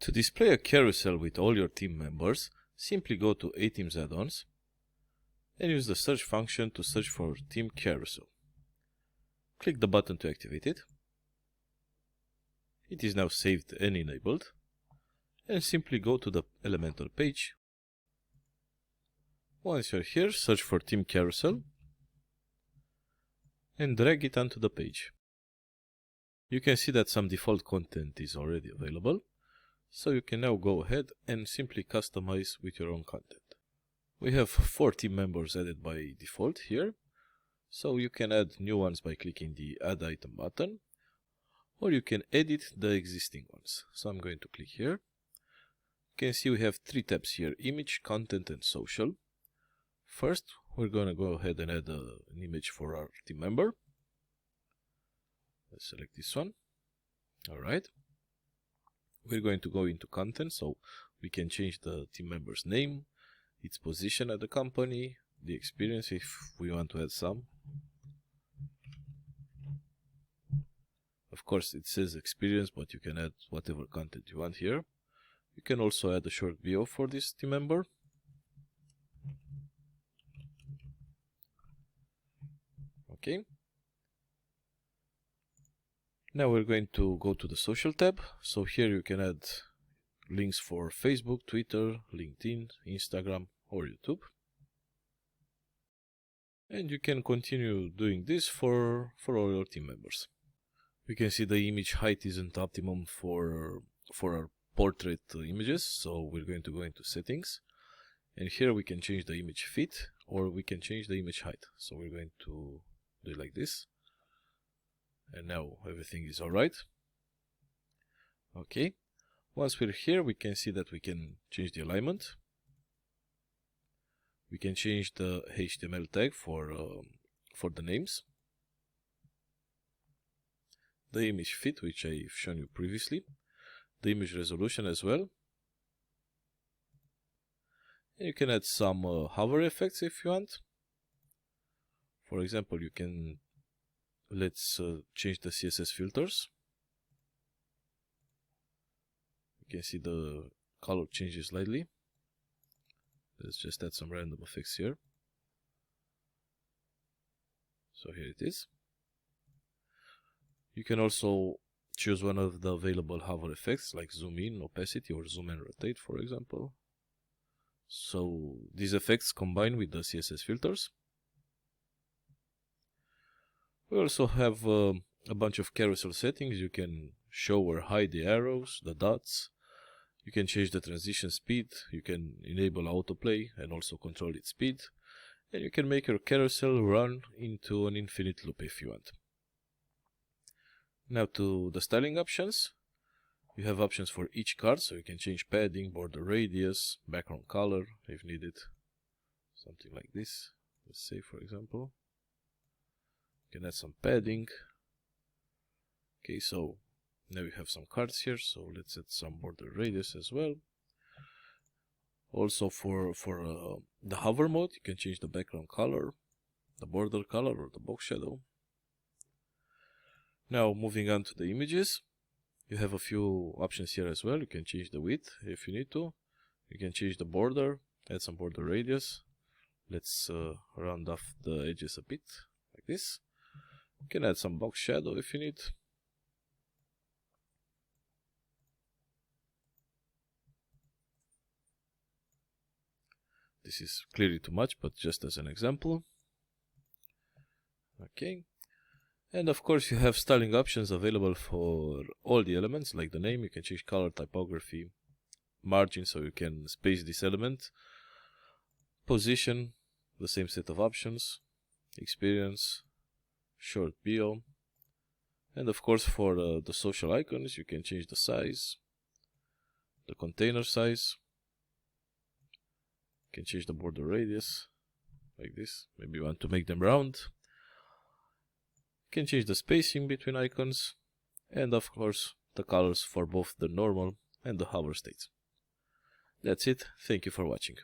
To display a carousel with all your team members, simply go to A-Teams add-ons and use the search function to search for Team Carousel. Click the button to activate it. It is now saved and enabled. And simply go to the Elementor page. Once you're here, search for Team Carousel and drag it onto the page. You can see that some default content is already available, so you can now go ahead and simply customize with your own content. We have 4 team members added by default here, so you can add new ones by clicking the Add Item button, or you can edit the existing ones. So I'm going to click here. You can see we have 3 tabs here: Image, Content and Social. First, we're going to go ahead and add an image for our team member. Let's select this one. Alright. We're going to go into Content, so we can change the team member's name, its position at the company, the experience if we want to add some. Of course, it says experience, but you can add whatever content you want here. You can also add a short bio for this team member. Okay. Now we're going to go to the social tab. So here you can add links for Facebook, Twitter, LinkedIn, Instagram or YouTube. And you can continue doing this for all your team members. We can see the image height isn't optimum for our portrait images, so we're going to go into settings. And here we can change the image fit or we can change the image height. So we're going to do it like this. And now everything is alright. Okay. Once we're here, we can see that we can change the alignment. We can change the HTML tag for the names. The image fit, which I've shown you previously. The image resolution as well. And you can add some hover effects if you want. For example, you can let's change the CSS filters. You can see the color changes slightly. Let's just add some random effects here. So here it is. You can also choose one of the available hover effects like zoom in, opacity, or zoom and rotate, for example. So these effects combine with the CSS filters. We also have a bunch of carousel settings. You can show or hide the arrows, the dots. You can change the transition speed. You can enable autoplay and also control its speed. And you can make your carousel run into an infinite loop if you want. Now to the styling options. You have options for each card, so you can change padding, border radius, background color if needed. Something like this. Let's say, for example. You can add some padding. Okay, so now we have some cards here, so let's add some border radius as well. Also for the hover mode, you can change the background color, the border color, or the box shadow. Now moving on to the images, you have a few options here as well. You can change the width if you need to. You can change the border, add some border radius. Let's round off the edges a bit, like this. You can add some box shadow if you need. This is clearly too much, but just as an example. Okay. And of course you have styling options available for all the elements, like the name. You can change color, typography, margin, so you can space this element. Position, the same set of options. Experience, short bio. And of course for the social icons, you can change the size, the container size. You can change the border radius, like this. Maybe you want to make them round. You can change the spacing between icons, and of course the colors for both the normal and the hover states. That's it. Thank you for watching.